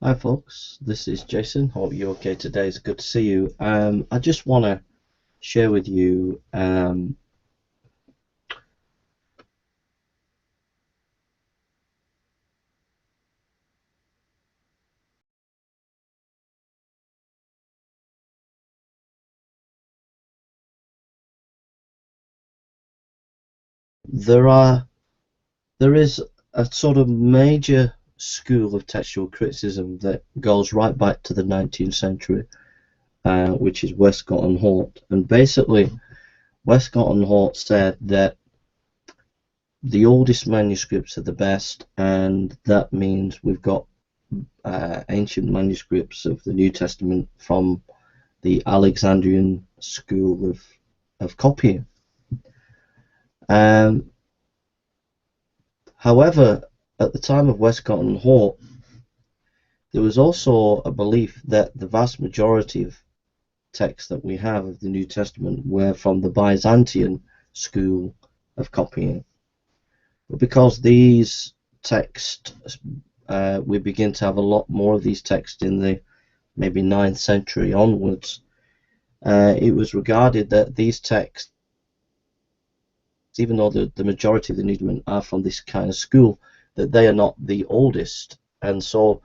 Hi folks, this is Jason. Hope you're okay today. It's good to see you. I just want to share with you there are there is a sort of major school of textual criticism that goes right back to the 19th century, which is Westcott and Hort. And basically, Westcott and Hort said that the oldest manuscripts are the best, and that means we've got ancient manuscripts of the New Testament from the Alexandrian school of copying. Um, However, at the time of Westcott and Hort, there was also a belief that the vast majority of texts that we have of the New Testament were from the Byzantine school of copying. But because these texts, we begin to have a lot more of these texts in the maybe 9th century onwards, it was regarded that these texts, even though the majority of the New Testament are from this kind of school, that they are not the oldest. And so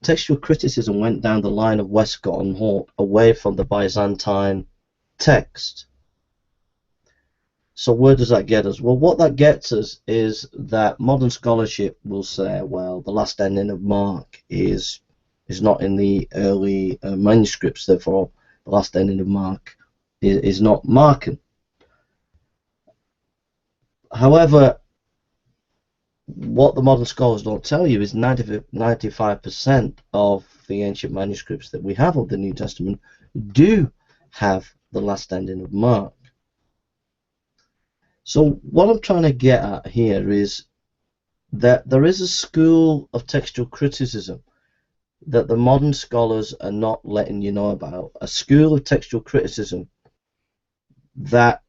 textual criticism went down the line of Westcott and Hort away from the Byzantine text. So where does that get us? Well, what that gets us is that modern scholarship will say, well, the last ending of Mark is not in the early manuscripts, therefore the last ending of Mark is not Markan. However, what the modern scholars don't tell you is 95% of the ancient manuscripts that we have of the New Testament do have the last ending of Mark. So what I'm trying to get at here is that there is a school of textual criticism that the modern scholars are not letting you know about, a school of textual criticism that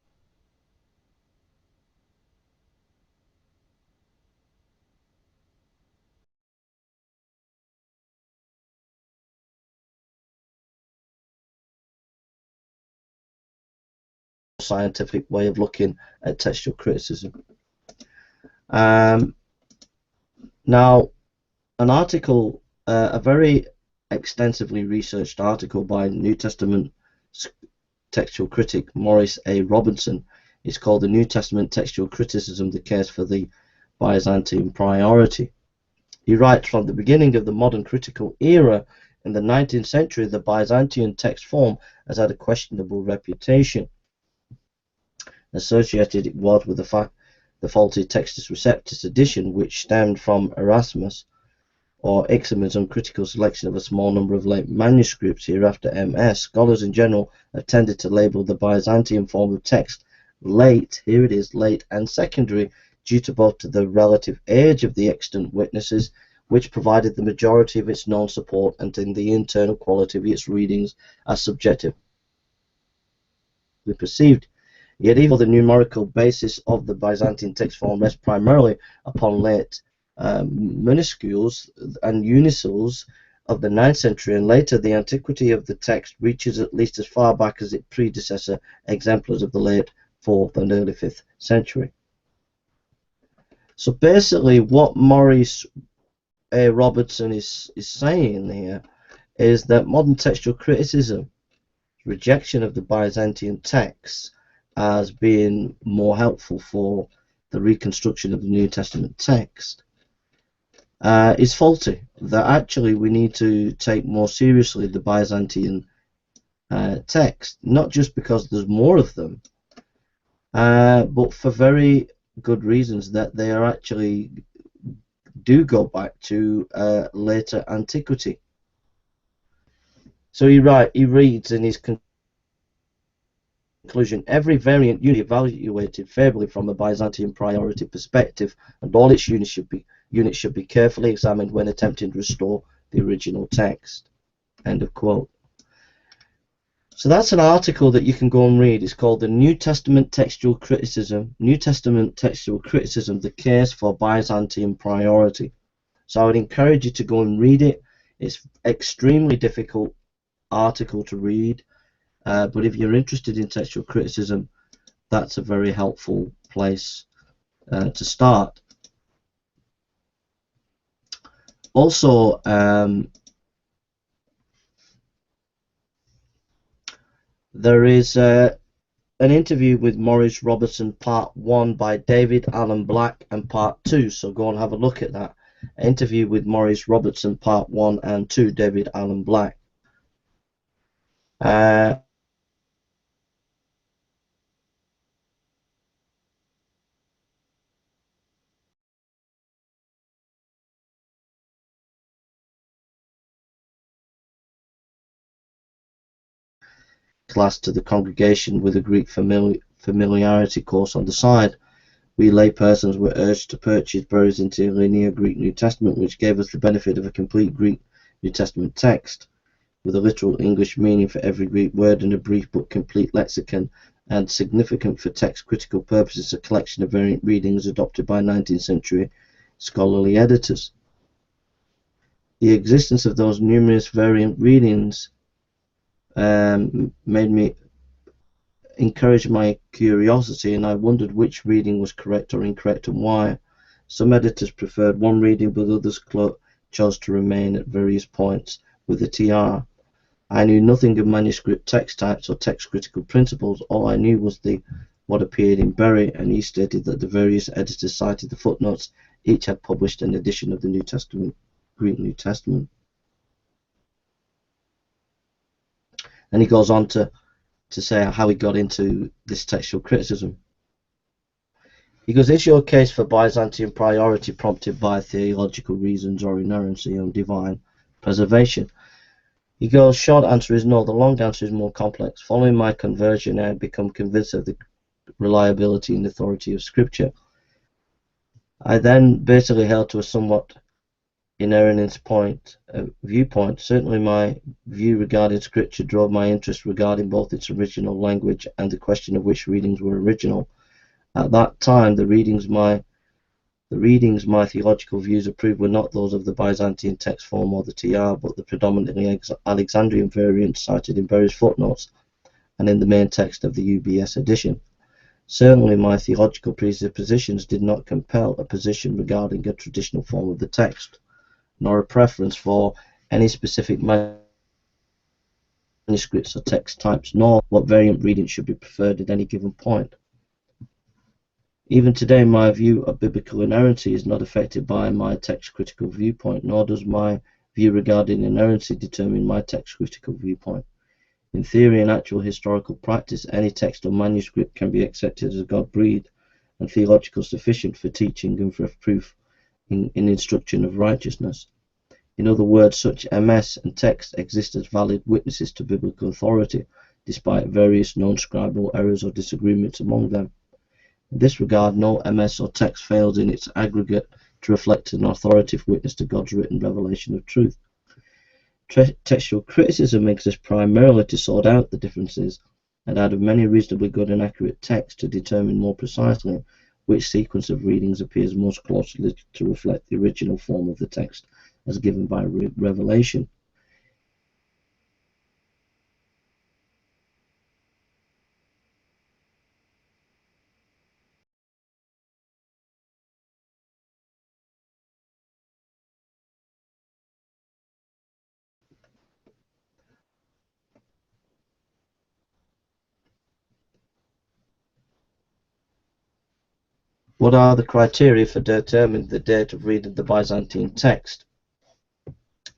scientific way of looking at textual criticism. Now, an article, a very extensively researched article by New Testament textual critic Maurice A. Robinson, is called The New Testament Textual Criticism, the Case for the Byzantine Priority. He writes, from the beginning of the modern critical era in the 19th century, the Byzantine text form has had a questionable reputation. Associated it was with the faulty Textus Receptus edition, which stemmed from Erasmus or Ixamon's uncritical selection of a small number of late manuscripts, hereafter MS. Scholars in general have tended to label the Byzantine form of text late, here it is, late and secondary, due to both to the relative age of the extant witnesses, which provided the majority of its known support, and in the internal quality of its readings as subjectively perceived. Yet even the numerical basis of the Byzantine text form rests primarily upon late minuscules and uncials of the 9th century, and later the antiquity of the text reaches at least as far back as its predecessor exemplars of the late 4th and early 5th century. So basically what Maurice A. Robertson is saying here is that modern textual criticism, rejection of the Byzantine texts as being more helpful for the reconstruction of the New Testament text, is faulty. That actually we need to take more seriously the Byzantine text, not just because there's more of them, but for very good reasons, that they are actually do go back to later antiquity. So he reads in his conclusion, every variant unit evaluated favorably from a Byzantine priority perspective, and all its units should be carefully examined when attempting to restore the original text. End of quote. So that's an article that you can go and read. It's called The New Testament Textual Criticism, New Testament Textual Criticism, the Case for Byzantine Priority. So I would encourage you to go and read it. It's extremely difficult article to read, but if you're interested in textual criticism, that's a very helpful place to start. Also, there is an interview with Maurice Robertson, part 1 by David Alan Black, and part 2, so go and have a look at that. Interview with Maurice Robertson, part 1 and 2, David Alan Black. Class to the congregation with a Greek familiarity course on the side. We laypersons were urged to purchase Bury's interlinear Greek New Testament, which gave us the benefit of a complete Greek New Testament text, with a literal English meaning for every Greek word and a brief but complete lexicon, and significant for text critical purposes, a collection of variant readings adopted by 19th century scholarly editors. The existence of those numerous variant readings made me encourage my curiosity, and I wondered which reading was correct or incorrect and why. Some editors preferred one reading, but others chose to remain at various points with the TR. I knew nothing of manuscript text types or text critical principles. All I knew was what appeared in Bury, and he stated that the various editors cited the footnotes. Each had published an edition of the New Testament, Greek New Testament. And he goes on to say how he got into this textual criticism. He goes, is your case for Byzantine priority prompted by theological reasons or inerrancy on divine preservation? He goes, short answer is no, the long answer is more complex. Following my conversion, I had become convinced of the reliability and authority of Scripture. I then basically held to a somewhat inerrant viewpoint. Certainly my view regarding Scripture drove my interest regarding both its original language and the question of which readings were original. At that time, the readings my theological views approved were not those of the Byzantine text form or the TR, but the predominantly Alexandrian variants cited in Bury's footnotes and in the main text of the UBS edition. Certainly my theological presuppositions did not compel a position regarding a traditional form of the text, nor a preference for any specific manuscripts or text types, nor what variant reading should be preferred at any given point. Even today, my view of biblical inerrancy is not affected by my text critical viewpoint, nor does my view regarding inerrancy determine my text critical viewpoint. In theory and actual historical practice, any text or manuscript can be accepted as God-breathed and theological sufficient for teaching and for proof in instruction of righteousness. In other words, such MS and text exist as valid witnesses to biblical authority, despite various known scribal errors or disagreements among them. In this regard, no MS or text fails in its aggregate to reflect an authoritative witness to God's written revelation of truth. Textual criticism exists primarily to sort out the differences and out of many reasonably good and accurate texts to determine more precisely which sequence of readings appears most closely to reflect the original form of the text as given by revelation. What are the criteria for determining the date of reading the Byzantine text?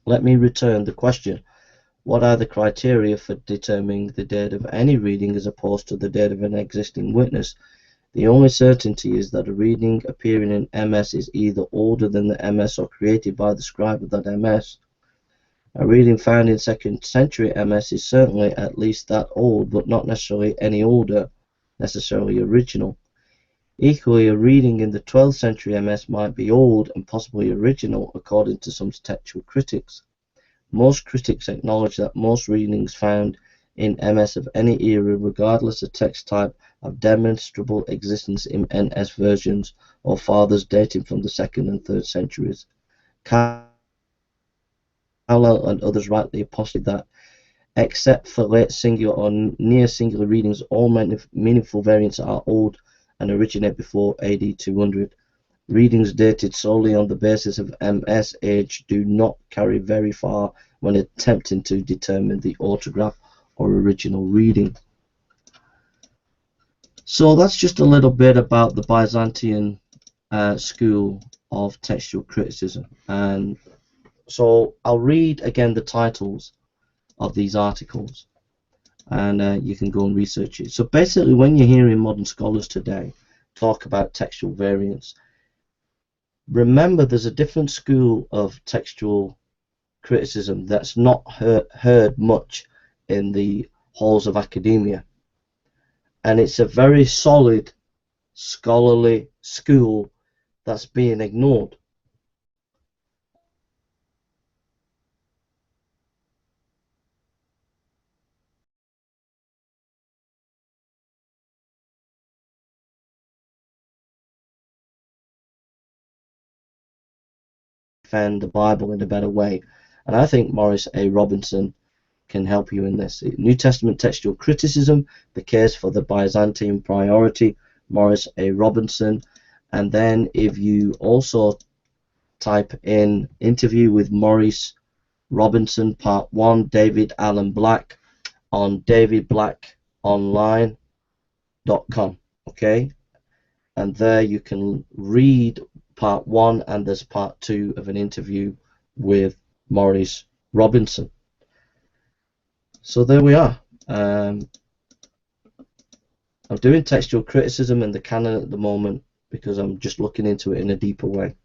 Let me return the question. What are the criteria for determining the date of any reading as opposed to the date of an existing witness? The only certainty is that a reading appearing in MS is either older than the MS or created by the scribe of that MS. A reading found in 2nd century MS is certainly at least that old, but not necessarily any older, necessarily original. Equally, a reading in the 12th century MS might be old and possibly original, according to some textual critics. Most critics acknowledge that most readings found in MS of any era, regardless of text type, have demonstrable existence in NS versions or fathers dating from the 2nd and 3rd centuries. Carlyle and others rightly postulate that, except for late singular or near singular readings, all meaningful variants are old and originate before AD 200. Readings dated solely on the basis of MS age do not carry very far when attempting to determine the autograph or original reading. So that's just a little bit about the Byzantine school of textual criticism. And so I'll read again the titles of these articles, and you can go and research it. So basically, when you're hearing modern scholars today talk about textual variants, remember there's a different school of textual criticism that's not heard much in the halls of academia, and it's a very solid scholarly school that's being ignored. Defend the Bible in a better way, and I think Maurice A. Robinson can help you in this. New Testament textual criticism, the case for the Byzantine priority, Maurice A. Robinson. And then if you also type in interview with Maurice Robinson part 1, David Allen Black, on davidblackonline.com, okay, and there you can read part 1, and there's part 2 of an interview with Maurice Robinson. So there we are. I'm doing textual criticism in the canon at the moment because I'm just looking into it in a deeper way.